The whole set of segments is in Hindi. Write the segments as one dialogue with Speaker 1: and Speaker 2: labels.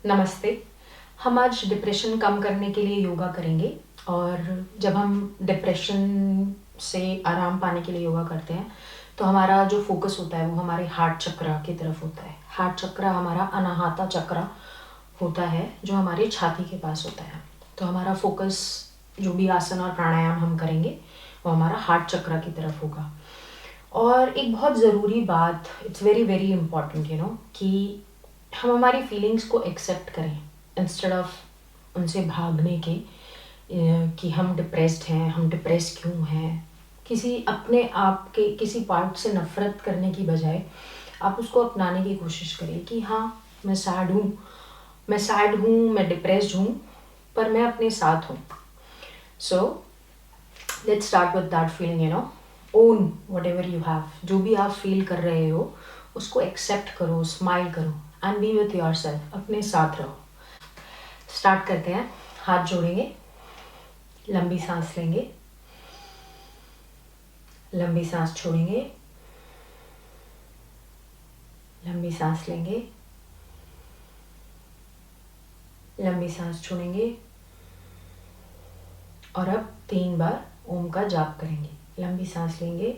Speaker 1: नमस्ते। हम आज डिप्रेशन कम करने के लिए योगा करेंगे। और जब हम डिप्रेशन से आराम पाने के लिए योगा करते हैं तो हमारा जो फोकस होता है वो हमारे हार्ट चक्र की तरफ होता है। हार्ट चक्र हमारा अनाहता चक्र होता है जो हमारी छाती के पास होता है। तो हमारा फोकस जो भी आसन और प्राणायाम हम करेंगे वो हमारा हार्ट चक्र की तरफ होगा। और एक बहुत ज़रूरी बात, इट्स वेरी वेरी इम्पॉर्टेंट कि हम हमारी फीलिंग्स को एक्सेप्ट करें इंस्टेड ऑफ उनसे भागने के कि हम डिप्रेस्ड हैं, हम डिप्रेस क्यों हैं। किसी अपने आप के किसी पार्ट से नफ़रत करने की बजाय आप उसको अपनाने की कोशिश करें कि हाँ, मैं सैड हूँ, मैं डिप्रेस्ड हूँ, पर मैं अपने साथ हूँ। So let's start with that feeling. Own what ever you have, जो भी आप फील कर रहे हो उसको एक्सेप्ट करो, स्माइल करो and B with your self, अपने साथ रहो। स्टार्ट करते हैं। हाथ जोड़ेंगे, लंबी सांस लेंगे, लंबी सांस छोड़ेंगे, लंबी सांस लेंगे, लंबी सांस छोड़ेंगे और अब 3 बार ओम का जाप करेंगे। लंबी सांस लेंगे,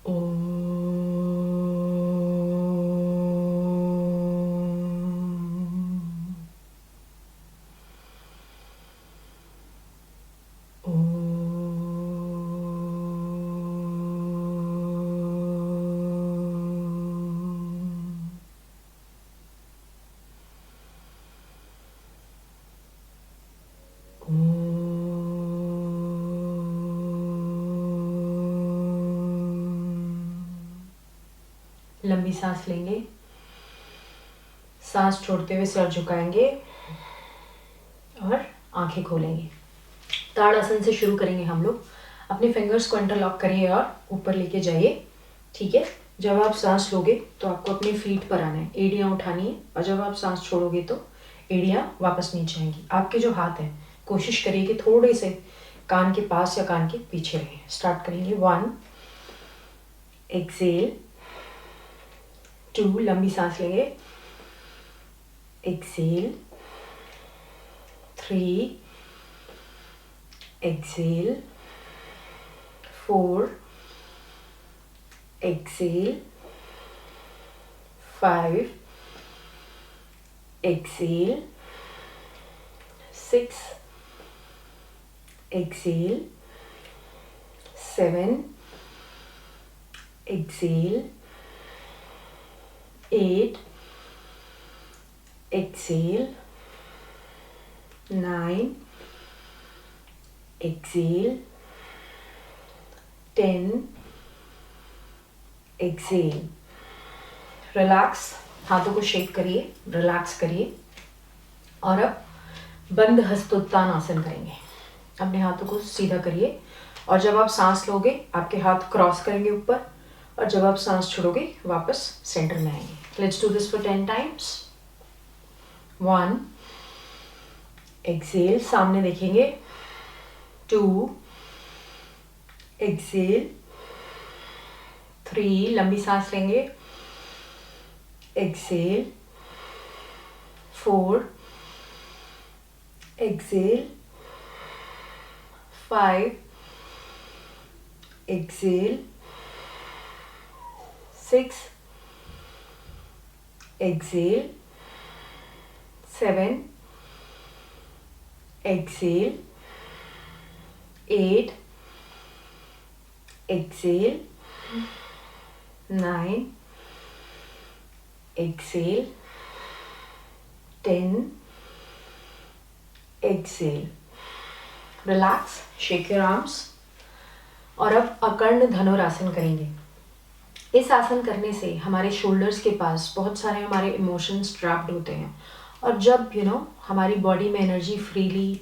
Speaker 1: ओम, लंबी सांस लेंगे, सांस छोड़ते हुए सिर झुकाएंगे और आंखें खोलेंगे। ताड़ासन से शुरू करेंगे हम लोग। अपने फिंगर्स को इंटरलॉक करिए और ऊपर लेके जाइए। ठीक है। जब आप सांस लोगे तो आपको अपने फीट पर आना है, एड़ियाँ उठानी है, और जब आप सांस छोड़ोगे तो एड़ियाँ वापस नीचे आएंगी। आपके जो हाथ हैं कोशिश करिए कि थोड़े से कान के पास या कान के पीछे रहें। स्टार्ट करेंगे। 1, एक्सेल। 2, लंबी सांस लेंगे, exhale. 3, exhale. 4, exhale. 5, exhale. 6, exhale. 7, exhale. 8, exhale. 9, exhale. 10, exhale. Relax, हाथों को शेक करिए, रिलैक्स करिए। और अब बंद हस्तोत्तान आसन करेंगे। अपने हाथों को सीधा करिए और जब आप सांस लोगे आपके हाथ क्रॉस करेंगे ऊपर, और जब आप सांस छोड़ोगे वापस सेंटर में आएंगे। Let's do this for 10 times. 1, exhale, सामने देखेंगे। 2, एक्सेल। 3, लंबी सांस लेंगे, exhale. 4, exhale. 5, exhale. 6, exhale. 7, exhale. 8, exhale. 9, exhale. 10, exhale. Relax, shake your arms. और अब अकर्ण धनुरासन करेंगे। इस आसन करने से हमारे शोल्डर्स के पास बहुत सारे हमारे इमोशंस ट्रैप्ड होते हैं, और जब हमारी बॉडी में एनर्जी फ्रीली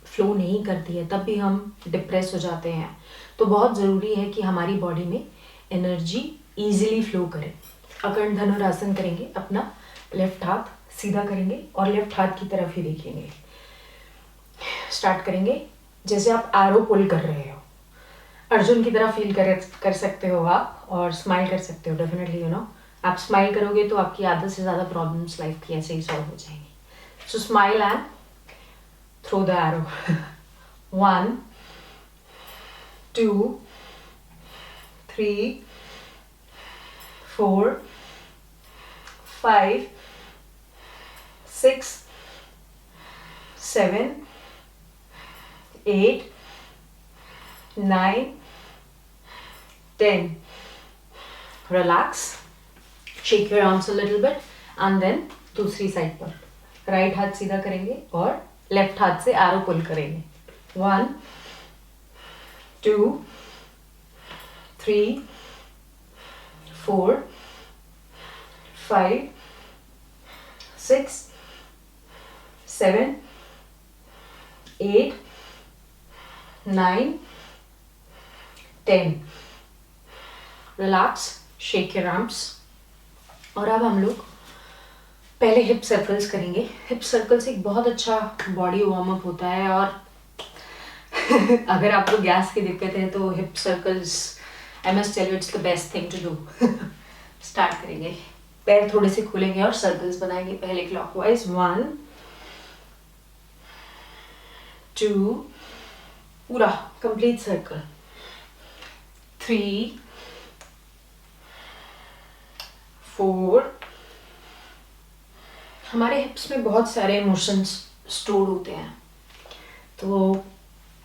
Speaker 1: फ्लो नहीं करती है तब भी हम डिप्रेस हो जाते हैं। तो बहुत ज़रूरी है कि हमारी बॉडी में एनर्जी ईजिली फ्लो करे। अकर्ण धनुरासन करेंगे, अपना लेफ्ट हाथ सीधा करेंगे और लेफ्ट हाथ की तरफ ही देखेंगे। स्टार्ट करेंगे जैसे आप एरो पुल कर रहे हो, अर्जुन की तरह फील कर सकते हो आप, और स्माइल कर सकते हो डेफिनेटली। आप स्माइल करोगे तो आपकी आधे से ज़्यादा प्रॉब्लम्स लाइफ की ऐसे ही सॉल्व हो जाएंगी। So smile and throw the arrow. 1 2 3 4 5 6 7 8 9 10. Relax. Shake your arms a little bit and then दूसरी साइड पर राइट हाथ सीधा करेंगे और लेफ्ट हाथ से एरो पुल करेंगे। 1 2 3 4 5 6 7 8 9 10. Relax, shake your arms. और अब हम लोग पहले हिप सर्कल्स करेंगे। हिप सर्कल्स एक बहुत अच्छा बॉडी वार्म अप होता है और अगर आपको गैस की दिक्कत है तो hip circles, I must tell you, it's the best thing to do. Start करेंगे, पैर थोड़े से खुलेंगे और सर्कल्स बनाएंगे। पहले क्लॉकवाइज 1 2, पूरा कंप्लीट सर्कल, 3 4। हमारे हिप्स में बहुत सारे इमोशंस स्टोर होते हैं, तो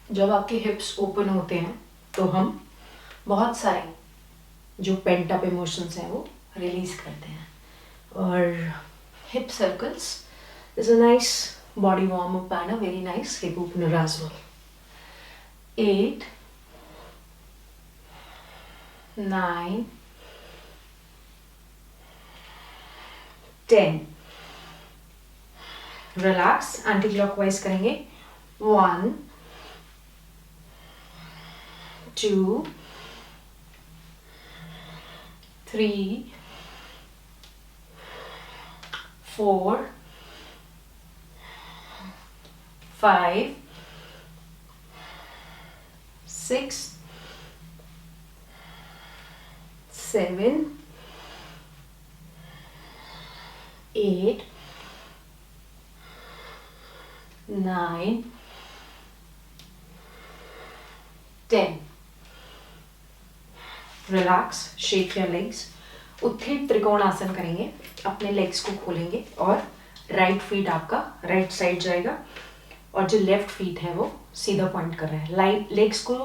Speaker 1: जब आपके हिप्स ओपन होते हैं तो हम बहुत सारे जो पेंट अप इमोशंस हैं वो रिलीज करते हैं। और hip circles is a nice body warm up and a very nice hip opener as well. 8 9 10. Relax, anti clockwise करेंगे। 1 2 3 4 5 6 7 8 9 10. Relax, shake your legs. उत्थित त्रिकोण आसन करेंगे। अपने लेग्स को खोलेंगे और राइट फीट आपका राइट साइड जाएगा और जो लेफ्ट फीट है वो सीधा पॉइंट कर रहा है। लेग्स को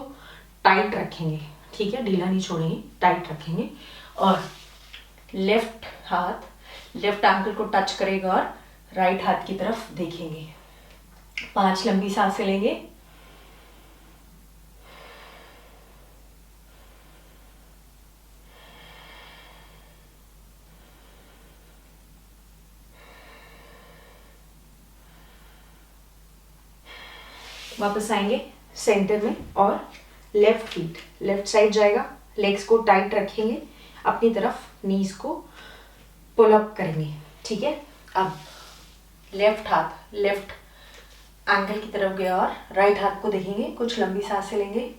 Speaker 1: टाइट रखेंगे, ठीक है, ढीला नहीं छोड़ेंगे, टाइट रखेंगे। और लेफ्ट हाथ लेफ्ट एंकल को टच करेगा और राइट हाथ की तरफ देखेंगे। 5 लंबी सांसें लेंगे। वापस आएंगे सेंटर में और लेफ्ट फीट लेफ्ट साइड जाएगा। लेग्स को टाइट रखेंगे, अपनी तरफ नीज को पुल अप करेंगे, ठीक है। अब लेफ्ट हाथ लेफ्ट एंकल की तरफ गया और राइट हाथ को देखेंगे। कुछ लंबी सांसें लेंगे।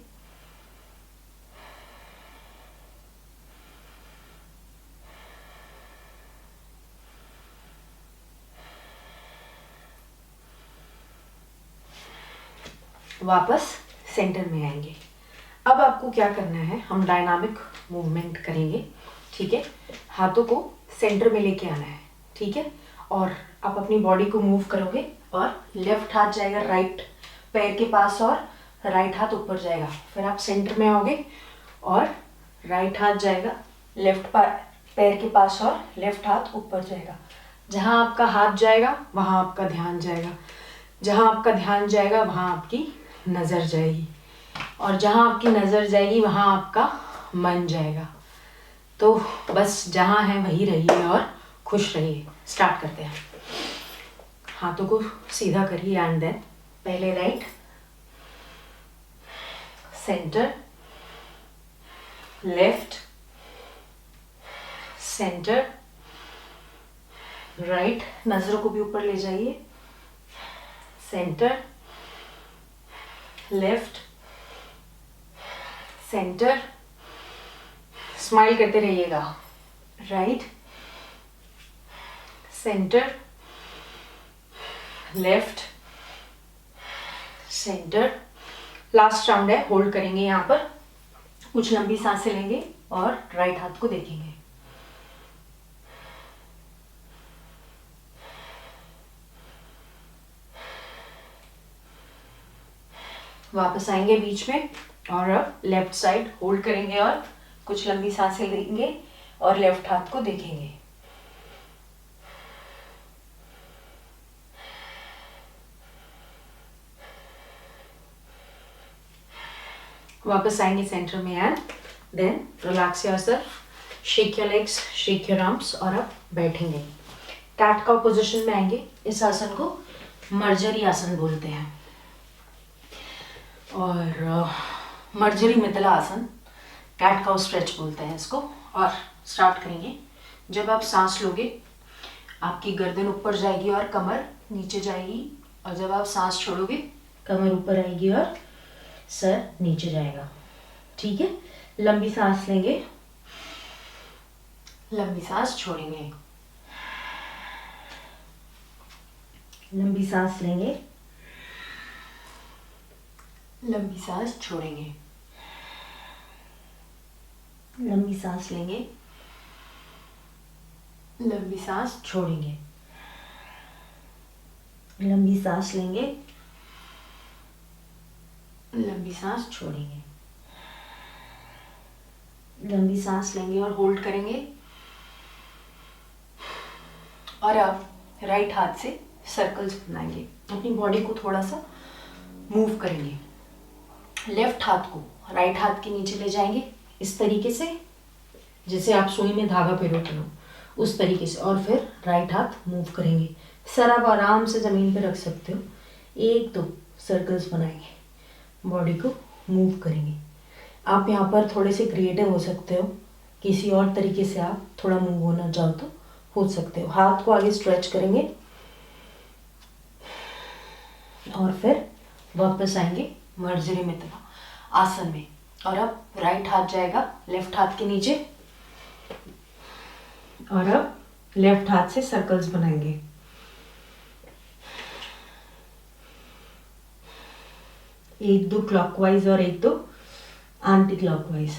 Speaker 1: वापस सेंटर में आएंगे। अब आपको क्या करना है, हम डायनामिक मूवमेंट करेंगे, ठीक है। हाथों को सेंटर में लेके आना है, ठीक है। और आप अपनी बॉडी को मूव करोगे और लेफ्ट हाथ जाएगा राइट पैर के पास और राइट हाथ ऊपर जाएगा। फिर आप सेंटर में आओगे और राइट हाथ जाएगा लेफ्ट पैर के पास और लेफ्ट हाथ ऊपर जाएगा। जहाँ आपका हाथ जाएगा वहाँ आपका ध्यान जाएगा, जहाँ आपका ध्यान जाएगा वहाँ आपकी नज़र जाएगी, और जहाँ आपकी नज़र जाएगी वहाँ आपका मन जाएगा। तो बस जहाँ है वहीं रहिए और खुश रहिए। स्टार्ट करते हैं। हाथों को सीधा करिए एंड देन पहले right, centre, left, centre, right. नजरों को भी ऊपर ले जाइए। Centre, left, centre. स्माइल करते रहिएगा। Right, centre, left, centre. Last round है, होल्ड करेंगे यहाँ पर, कुछ लंबी सांसें लेंगे और राइट हाथ को देखेंगे। वापस आएंगे बीच में और अब लेफ्ट साइड होल्ड करेंगे और कुछ लंबी सांसें लेंगे और लेफ्ट हाथ को देखेंगे। वापस आएंगे सेंटर में and then relax yourself, shake your legs, shake your arms और अब बैठेंगे। कैट काउ पोजीशन में आएंगे। इस आसन को मर्जरी आसन बोलते हैं और मर्जरी मिथिला आसन, कैट काउ स्ट्रेच बोलते हैं इसको। और स्टार्ट करेंगे। जब आप सांस लोगे आपकी गर्दन ऊपर जाएगी और कमर नीचे जाएगी, और जब आप सांस छोड़ोगे कमर ऊपर आएगी और सर नीचे जाएगा। ठीक है, लंबी सांस लेंगे, लंबी सांस छोड़ेंगे, लंबी सांस लेंगे, लंबी सांस छोड़ेंगे, लंबी सांस लेंगे, लंबी सांस छोड़ेंगे, लंबी सांस लेंगे, लंबी सांस छोड़ेंगे, लंबी सांस लेंगे और होल्ड करेंगे। और अब राइट हाथ से सर्कल्स बनाएंगे, अपनी बॉडी को थोड़ा सा मूव करेंगे। लेफ्ट हाथ को राइट हाथ के नीचे ले जाएंगे इस तरीके से, जैसे आप सुई में धागा पिरोते हो उस तरीके से, और फिर राइट हाथ मूव करेंगे। सर आप आराम से ज़मीन पे रख सकते हो। एक दो सर्कल्स बनाएंगे, बॉडी को मूव करेंगे। आप यहाँ पर थोड़े से क्रिएटिव हो सकते हो, किसी और तरीके से आप थोड़ा मूव होना चाहो तो हो सकते हो। हाथ को आगे स्ट्रेच करेंगे और फिर वापस आएंगे मर्जरी मिथिला आसन में। और अब राइट हाथ जाएगा लेफ्ट हाथ के नीचे, और अब लेफ्ट हाथ से सर्कल्स बनाएंगे। एक दो क्लॉकवाइज और एक दो एंटी क्लॉकवाइज।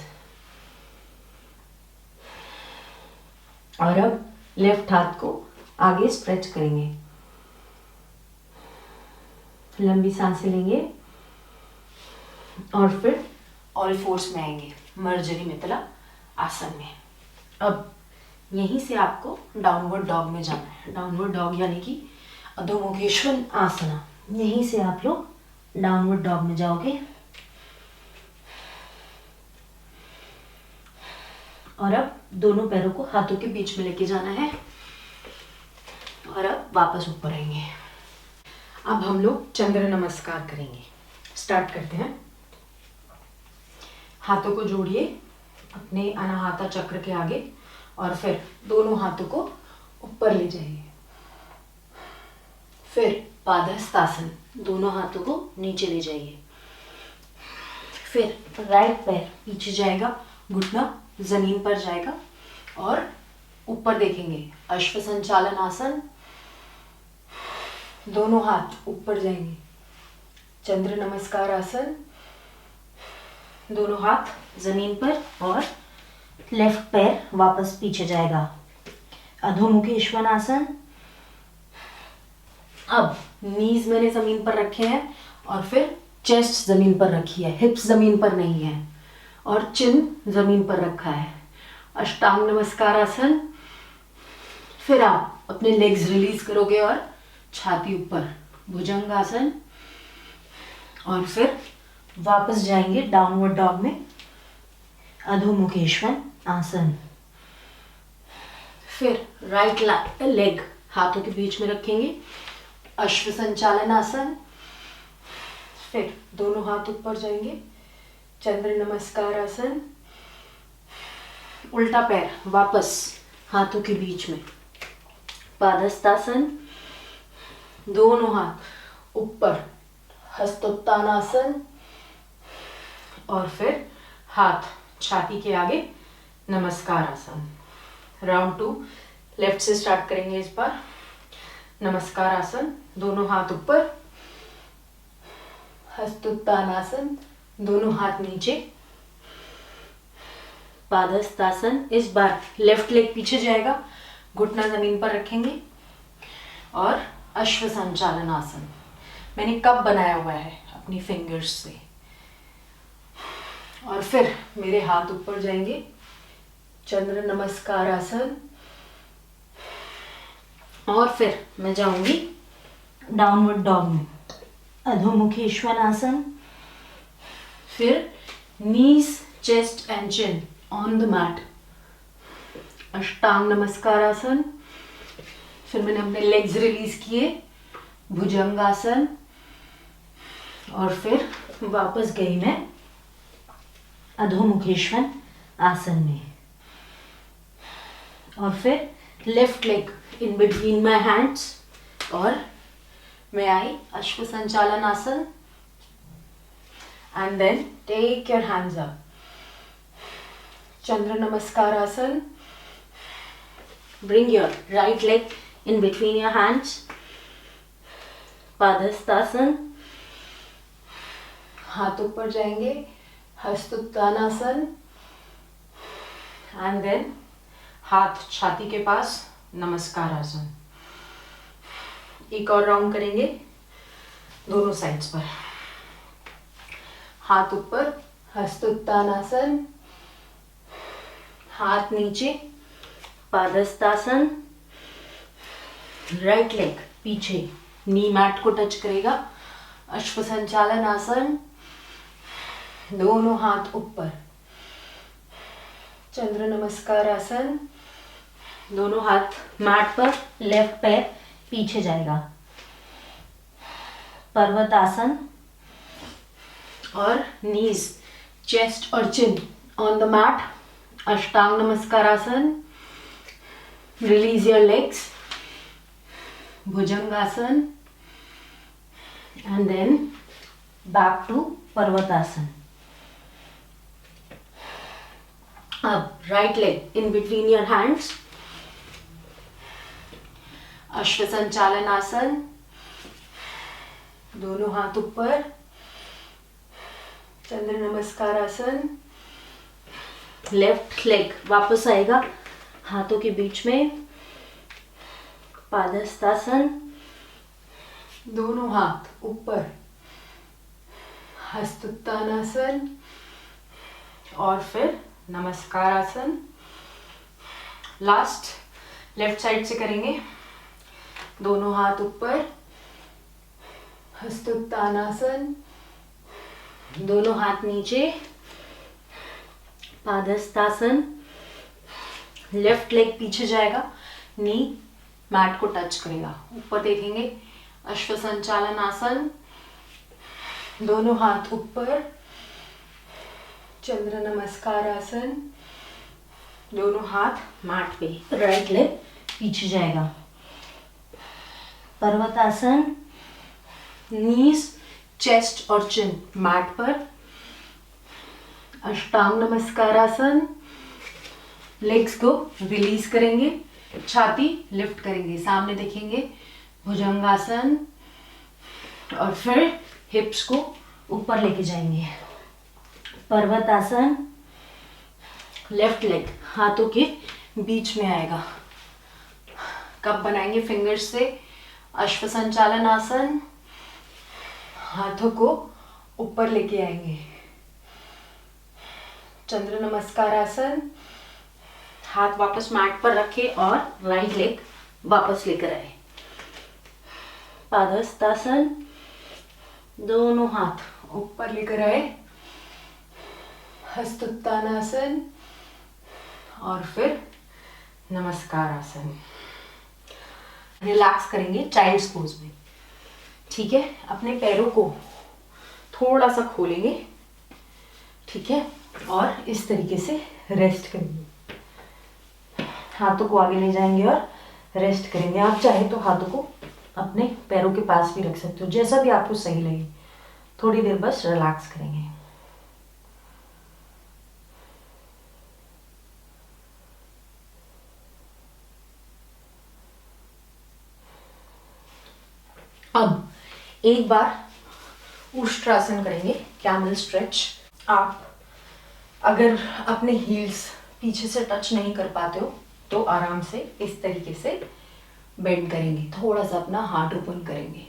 Speaker 1: और अब लेफ्ट हाथ को आगे स्ट्रेच करेंगे, लंबी सांसें लेंगे और फिर ऑल फोर्स में आएंगे मर्जरी मिथिला आसन में। अब यहीं से आपको डाउनवर्ड डॉग में जाना है। डाउनवर्ड डॉग यानी कि अधोमुखेश्वर आसना, यहीं से आप लोग डाउनवर्ड डॉग में जाओगे। और अब दोनों पैरों को हाथों के बीच में लेके जाना है और अब वापस ऊपर आएंगे। अब हम लोग चंद्र नमस्कार करेंगे। स्टार्ट करते हैं। हाथों को जोड़िए अपने अनाहता चक्र के आगे और फिर दोनों हाथों को ऊपर ले जाइए। फिर पादहस्तासन, दोनों हाथों को नीचे ले जाइए। फिर राइट पैर पीछे जाएगा, घुटना जमीन पर जाएगा और ऊपर देखेंगे। अश्व संचालन आसन, दोनों हाथ ऊपर जाएंगे। चंद्र नमस्कार आसन, दोनों हाथ जमीन पर और लेफ्ट पैर वापस पीछे जाएगा। अधोमुखेश्वर आसन, अब नीज मैंने जमीन पर रखे हैं और फिर चेस्ट जमीन पर रखी है, हिप्स जमीन पर नहीं है और चिन जमीन पर रखा है। अष्टांग नमस्कार आसन, फिर आप अपने लेग्स रिलीज करोगे और छाती ऊपर, भुजंग आसन, और फिर वापस जाएंगे डाउनवर्ड डॉग में, अधोमुखेश्वर आसन। फिर राइट लेग हाथों के बीच में रखेंगे, अश्व संचालन आसन। फिर दोनों हाथ ऊपर जाएंगे, चंद्र नमस्कार आसन। उल्टा पैर वापस हाथों के बीच में, पादहस्तासन। दोनों हाथ ऊपर, हस्तोत्तान आसन। और फिर हाथ छाती के आगे, नमस्कार आसन। राउंड 2 लेफ्ट से स्टार्ट करेंगे इस बार। नमस्कार आसन, दोनों हाथ ऊपर। हस्तोत्तानासन, दोनों हाथ नीचे। पादहस्तासन, इस बार लेफ्ट लेग पीछे जाएगा, घुटना जमीन पर रखेंगे। और अश्व संचालन आसन, मैंने कप बनाया हुआ है अपनी फिंगर्स से। और फिर मेरे हाथ ऊपर जाएंगे, चंद्र नमस्कार आसन। और फिर मैं जाऊंगी डाउनवर्ड डॉग में, अधोमुखेश्वर आसन। फिर knees, chest and chin on the mat, अष्टांग नमस्कार आसन। फिर मैंने अपने लेग्स रिलीज किए, भुजंगासन। और फिर वापस गई मैं अधोमुखेश्वर आसन में। और फिर left leg in between my hands और मैं आई अश्व संचालन आसन। And then take your hands up, चंद्र नमस्कार आसन। Bring your right leg in between your hands, पादहस्तासन। हाथ ऊपर जाएंगे, हस्तोत्तानासन। एंड देन हाथ छाती के पास, नमस्कार आसन। एक और राउंड करेंगे दोनों साइड्स पर। हाथ ऊपर, हस्तोत्तानासन। हाथ नीचे, पादहस्तासन। राइट लेग पीछे, नी मैट को टच करेगा, अश्व संचालन आसन। दोनों हाथ ऊपर, चंद्र नमस्कार आसन। दोनों हाथ मैट पर, लेफ्ट पैर पीछे जाएगा, पर्वत आसन। और नीज, चेस्ट और चिन ऑन द मैट, अष्टांग नमस्कार आसन। रिलीज योर लेग्स, भुजंगासन। एंड देन बैक टू पर्वतासन। अब right leg in between your hands, अश्व संचालन आसन। दोनों हाथ ऊपर, चंद्र नमस्कार आसन। लेफ्ट लेग वापस आएगा हाथों के बीच में, पादहस्तासन। दोनों हाथ ऊपर, हस्तोत्तानासन। और फिर नमस्कार आसन। लास्ट लेफ्ट साइड से करेंगे, दोनों हाथ ऊपर, हस्तोत्तानासन। दोनों हाथ नीचे, पादहस्तासन। लेफ्ट लेग पीछे जाएगा, नी मैट को टच करेगा, ऊपर देखेंगे, अश्व संचालन आसन। दोनों हाथ ऊपर, चंद्र नमस्कार आसन। दोनों हाथ मैट पे, राइट लेग पीछे जाएगा, पर्वतासन। नीज, चेस्ट और चिन मैट पर, अष्टांग नमस्कार आसन। लेग्स को रिलीज करेंगे, छाती लिफ्ट करेंगे, सामने देखेंगे, भुजंगासन। और फिर हिप्स को ऊपर लेके जाएंगे, पर्वतासन। लेफ्ट लेग हाथों के बीच में आएगा, कप बनाएंगे फिंगर्स से, अश्व संचालन आसन। हाथों को ऊपर लेके आएंगे, चंद्र नमस्कार आसन। हाथ वापस मैट पर रखे और राइट लेग वापस लेकर आए, पादहस्तासन। दोनों हाथ ऊपर लेकर आए, हस्तोत्तानासन। और फिर नमस्कार आसन। रिलैक्स करेंगे चाइल्ड्स पोज में, ठीक है। अपने पैरों को थोड़ा सा खोलेंगे, ठीक है, और इस तरीके से रेस्ट करेंगे। हाथों को आगे ले जाएंगे और रेस्ट करेंगे। आप चाहे तो हाथों को अपने पैरों के पास भी रख सकते हो, जैसा भी आपको सही लगे। थोड़ी देर बस रिलैक्स करेंगे। अब एक बार उष्ट्रासन करेंगे, कैमल स्ट्रेच। आप अगर अपने हील्स पीछे से टच नहीं कर पाते हो तो आराम से इस तरीके से बेंड करेंगे, थोड़ा सा अपना हार्ट ओपन करेंगे।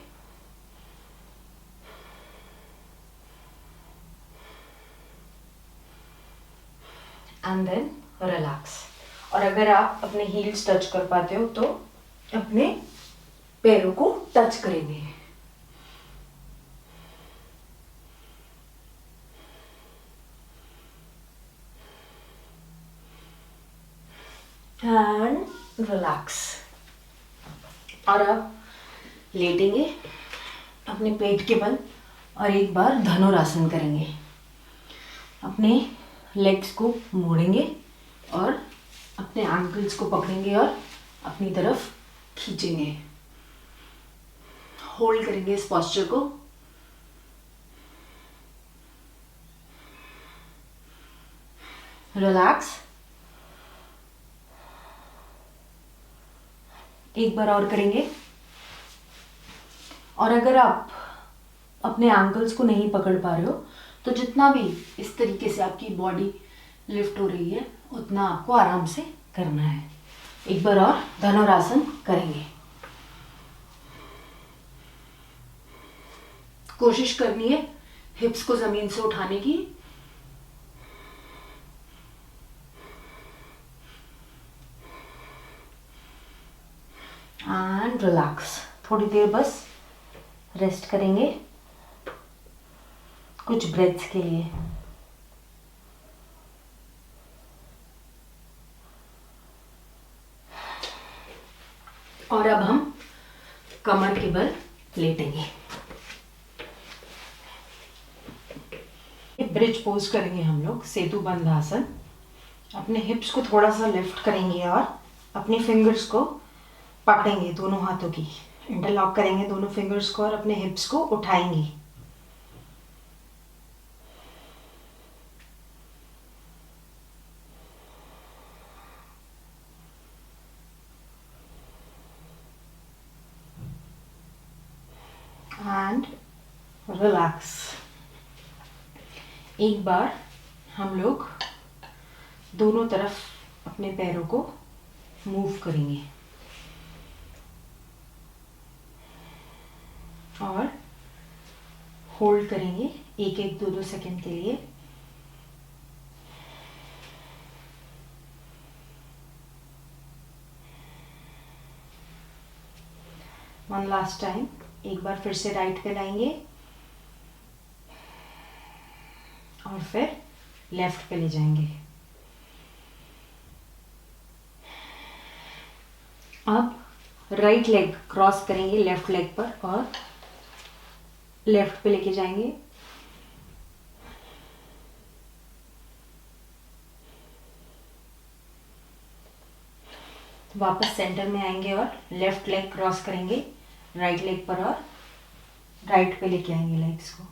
Speaker 1: And then relax. और अगर आप अपने हील्स टच कर पाते हो तो अपने पैरों को टच करेंगे। And relax. और अब लेटेंगे अपने पेट के बल और एक बार धनुरासन करेंगे। अपने लेग्स को मोड़ेंगे और अपने एंकल्स को पकड़ेंगे और अपनी तरफ खींचेंगे। होल्ड करेंगे इस पोस्चर को। रिलैक्स। एक बार और करेंगे। और अगर आप अपने एंकल्स को नहीं पकड़ पा रहे हो तो जितना भी इस तरीके से आपकी बॉडी लिफ्ट हो रही है उतना आपको आराम से करना है। एक बार और धनुरासन करेंगे। कोशिश करनी है हिप्स को जमीन से उठाने की। And relax. थोड़ी देर बस रेस्ट करेंगे कुछ ब्रेथ्स के लिए। और अब हम कमर के बल लेटेंगे। ब्रिज पोज करेंगे हम लोग, सेतु बंध आसन। अपने हिप्स को थोड़ा सा लिफ्ट करेंगे और अपने फिंगर्स को पकड़ेंगे, दोनों हाथों की इंटरलॉक करेंगे दोनों फिंगर्स को और अपने हिप्स को उठाएंगे। And relax. एक बार हम लोग दोनों तरफ अपने पैरों को मूव करेंगे और होल्ड करेंगे एक एक दो दो सेकंड के लिए। One last time. एक बार फिर से राइट पे लाएंगे और फिर लेफ्ट पे ले जाएंगे। अब राइट लेग क्रॉस करेंगे लेफ्ट लेग पर और लेफ्ट पे लेके जाएंगे। वापस सेंटर में आएंगे और लेफ्ट लेग क्रॉस करेंगे राइट लेग पर और राइट पे लेके आएंगे लेग्स को।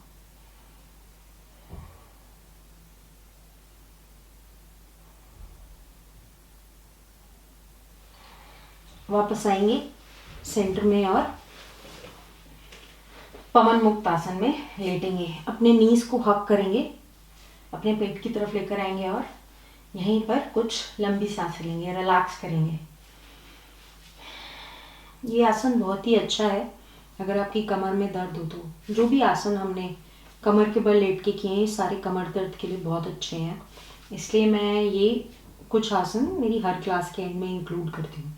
Speaker 1: वापस आएंगे सेंटर में और पवन मुक्त आसन में लेटेंगे। अपने नीज को हक करेंगे, अपने पेट की तरफ लेकर आएंगे और यहीं पर कुछ लंबी सांसें लेंगे, रिलैक्स करेंगे। ये आसन बहुत ही अच्छा है अगर आपकी कमर में दर्द हो तो। जो भी आसन हमने कमर के बल लेट के किए हैं सारे कमर दर्द के लिए बहुत अच्छे हैं, इसलिए मैं ये कुछ आसन मेरी हर क्लास के एंड में इंक्लूड करती हूँ।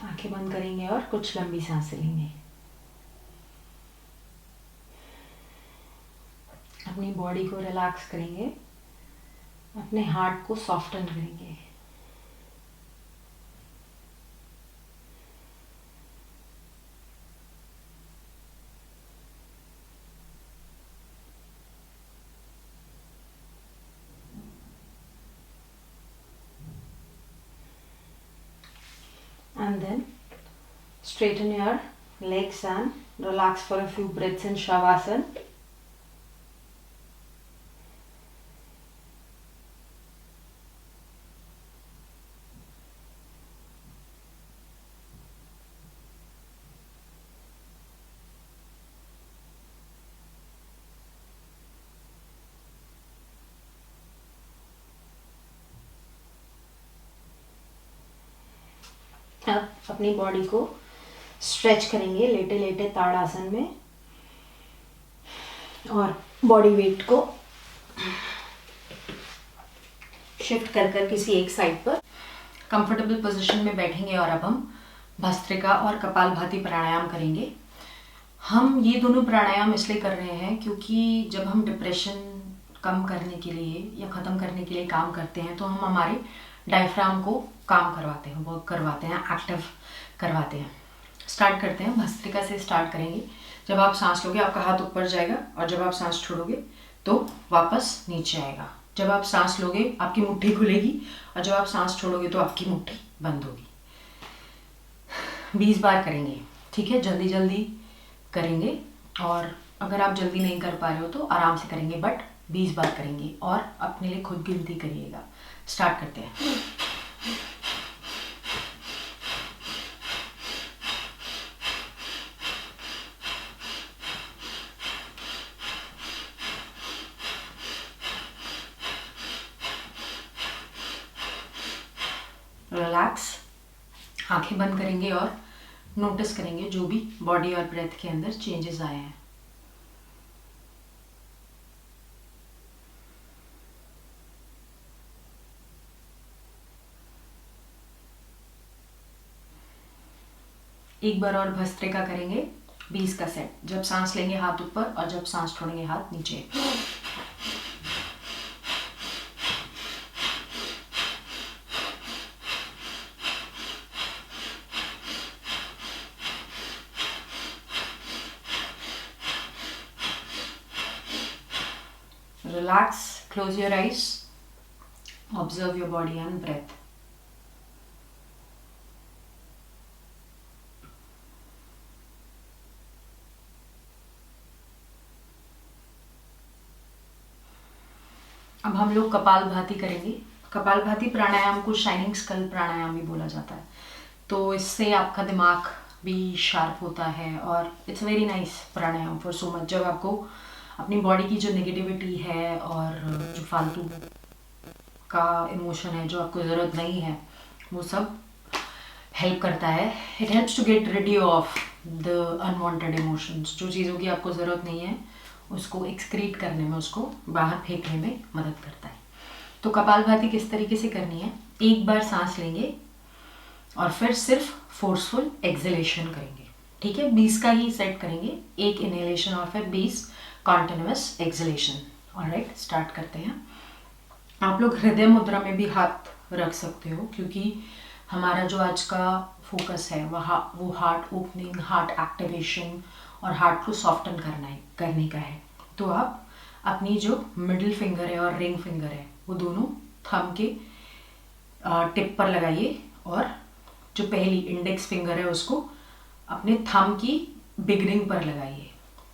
Speaker 1: आंखें बंद करेंगे और कुछ लंबी सांसें लेंगे। अपनी बॉडी को रिलैक्स करेंगे, अपने हार्ट को सॉफ्टन करेंगे। And then straighten your legs and relax for a few breaths in Shavasana. अब अपनी बॉडी को स्ट्रेच करेंगे लेटे लेटे ताड़ासन में, और बॉडी वेट को शिफ्ट कर कर किसी एक साइड पर कंफर्टेबल पोजीशन में बैठेंगे। और अब हम भस्त्रिका और कपालभाति प्राणायाम करेंगे। हम ये दोनों प्राणायाम इसलिए कर रहे हैं क्योंकि जब हम डिप्रेशन कम करने के लिए या ख़त्म करने के लिए काम करते हैं तो हम हमारे डायफ्राम को काम करवाते हैं, वर्क करवाते हैं, एक्टिव करवाते हैं। स्टार्ट करते हैं, भस्त्रिका से स्टार्ट करेंगे। जब आप सांस लोगे आपका हाथ ऊपर जाएगा, और जब आप सांस छोड़ोगे तो वापस नीचे आएगा। जब आप सांस लोगे आपकी मुट्ठी खुलेगी, और जब आप सांस छोड़ोगे तो आपकी मुट्ठी बंद होगी। 20 बार करेंगे, ठीक है? जल्दी जल्दी करेंगे, और अगर आप जल्दी नहीं कर पा रहे हो तो आराम से करेंगे, बट 20 बार करेंगे और अपने लिए खुद गिनती करिएगा। स्टार्ट करते हैं। रिलैक्स, आंखें बंद करेंगे और नोटिस करेंगे जो भी बॉडी और ब्रेथ के अंदर चेंजेस आए हैं। एक बार और भस्त्रिका करेंगे 20 का सेट। जब सांस लेंगे हाथ ऊपर, और जब सांस छोड़ेंगे हाथ नीचे। Relax, close your eyes, observe your body and breath. अब हम लोग कपालभाति करेंगे। कपालभाति प्राणायाम को शाइनिंग स्कल प्राणायाम भी बोला जाता है। तो इससे आपका दिमाग भी शार्प होता है, और it's very nice pranayama for so much. जब आपको अपनी बॉडी की जो नेगेटिविटी है और जो फालतू का इमोशन है जो आपको ज़रूरत नहीं है, वो सब हेल्प करता है। It helps to get rid of the unwanted emotions. जो चीज़ों की आपको ज़रूरत नहीं है उसको एक्सक्रीट करने में, उसको बाहर फेंकने में मदद करता है। तो कपालभाति किस तरीके से करनी है? एक बार सांस लेंगे और फिर सिर्फ फोर्सफुल एक्सहेलेशन करेंगे, ठीक है? 20 का ही सेट करेंगे, एक इनहेलेशन और फिर 20 कॉन्टिन्यूअस एक्सहेलेशन। ऑलराइट, स्टार्ट करते हैं। आप लोग हृदय मुद्रा में भी हाथ रख सकते हो, क्योंकि हमारा जो आज का फोकस है वो हार्ट ओपनिंग, हार्ट एक्टिवेशन और हार्ट को सॉफ्टन करने का है। तो आप अपनी जो मिडिल फिंगर है और रिंग फिंगर है वो दोनों थंब के टिप पर लगाइए, और जो पहली इंडेक्स फिंगर है उसको अपने थंब की बिग रिंग पर लगाइए।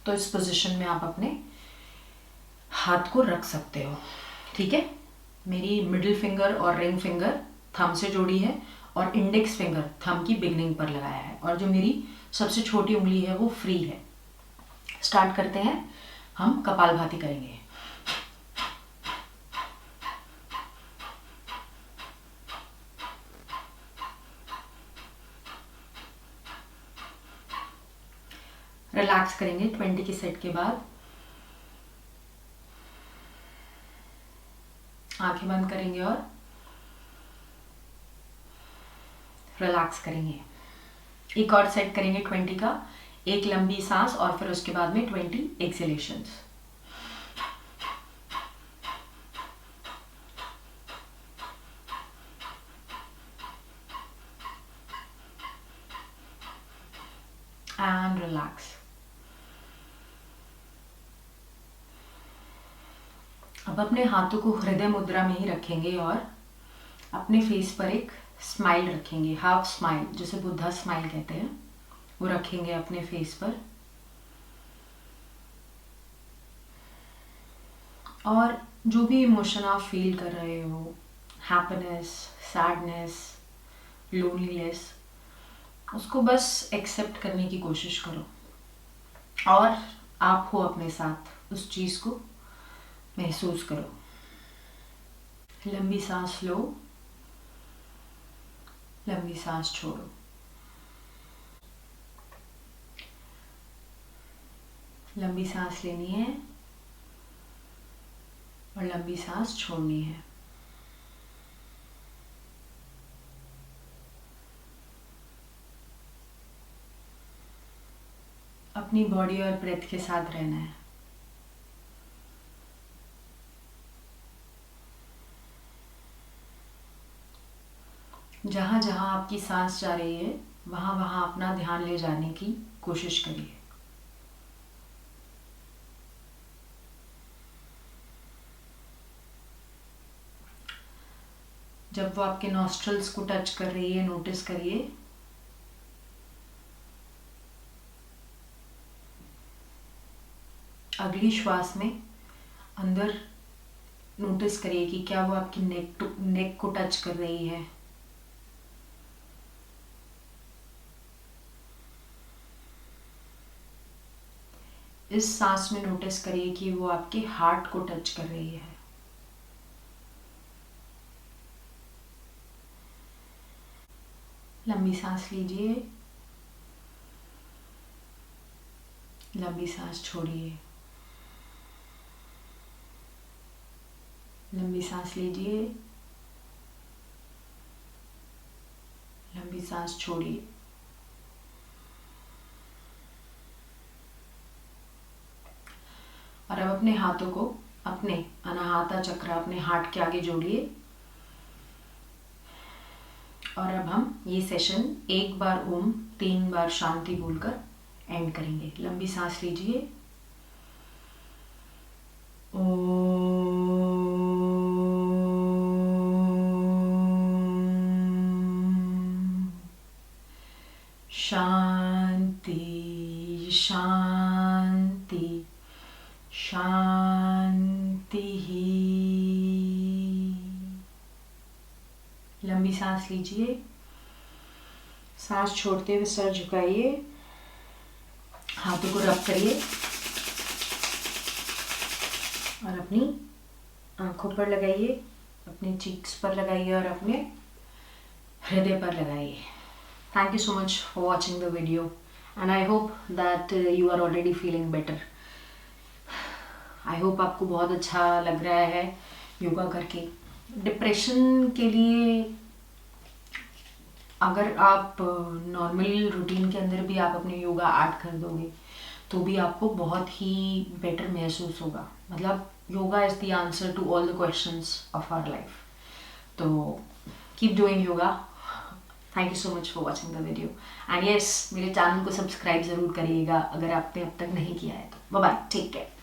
Speaker 1: तो इस पोजीशन में आप अपने हाथ को रख सकते हो, ठीक है? मेरी मिडिल फिंगर और रिंग फिंगर थंब से जोड़ी है, और इंडेक्स फिंगर थंब की बिगनिंग पर लगाया है, और जो मेरी सबसे छोटी उंगली है वो फ्री है। स्टार्ट करते हैं, हम कपालभाति करेंगे। रिलैक्स करेंगे 20 के सेट के बाद। आंखें बंद करेंगे और रिलैक्स करेंगे। एक और सेट करेंगे 20 का, एक लंबी सांस और फिर उसके बाद में 20 एक्सहेलेशंस। And relax. अब अपने हाथों को हृदय मुद्रा में ही रखेंगे और अपने फेस पर एक स्माइल रखेंगे, हाफ स्माइल, जिसे बुद्धा स्माइल कहते हैं, वो रखेंगे अपने फेस पर। और जो भी इमोशन आप फील कर रहे हो, हैप्पीनेस, सैडनेस, लोनलीनेस, उसको बस एक्सेप्ट करने की कोशिश करो, और आप हो अपने साथ, उस चीज़ को महसूस करो। लंबी सांस लो, लंबी सांस छोड़ो। लंबी सांस लेनी है और लंबी सांस छोड़नी है। अपनी बॉडी और ब्रेथ के साथ रहना है। जहाँ जहाँ आपकी सांस जा रही है वहाँ वहाँ अपना ध्यान ले जाने की कोशिश करिए। जब वो आपके नॉस्ट्रल्स को टच कर रही है, नोटिस करिए। अगली श्वास में अंदर नोटिस करिए कि क्या वो आपकी नेक को टच कर रही है। इस सांस में नोटिस करिए कि वो आपके हार्ट को टच कर रही है। लंबी सांस लीजिए, लंबी सांस छोड़िए। लंबी सांस लीजिए, लंबी सांस छोड़िए। और अब अपने हाथों को अपने अनाहता चक्र अपने हार्ट के आगे जोड़िए। और अब हम ये सेशन 1 बार ओम 3 बार शांति बोलकर एंड करेंगे। लंबी सांस लीजिए। शांति शांति शांति ही। लंबी सांस लीजिए। सांस छोड़ते हुए सर झुकाइए, हाथों को रब करिए और अपनी आंखों पर लगाइए, अपने चीक्स पर लगाइए और अपने हृदय पर लगाइए। Thank you so much for watching the video and I hope that you are already feeling better. I hope आपको बहुत अच्छा लग रहा है योगा करके। डिप्रेशन के लिए अगर आप नॉर्मल रूटीन के अंदर भी आप अपने योगा ऐड कर दोगे तो भी आपको बहुत ही बेटर महसूस होगा। मतलब yoga is the answer to all the questions of our life. तो keep doing yoga. Thank you so much for watching the video and yes, मेरे चैनल को सब्सक्राइब ज़रूर करिएगा अगर आपने अब तक नहीं किया है तो। Bye bye, take care.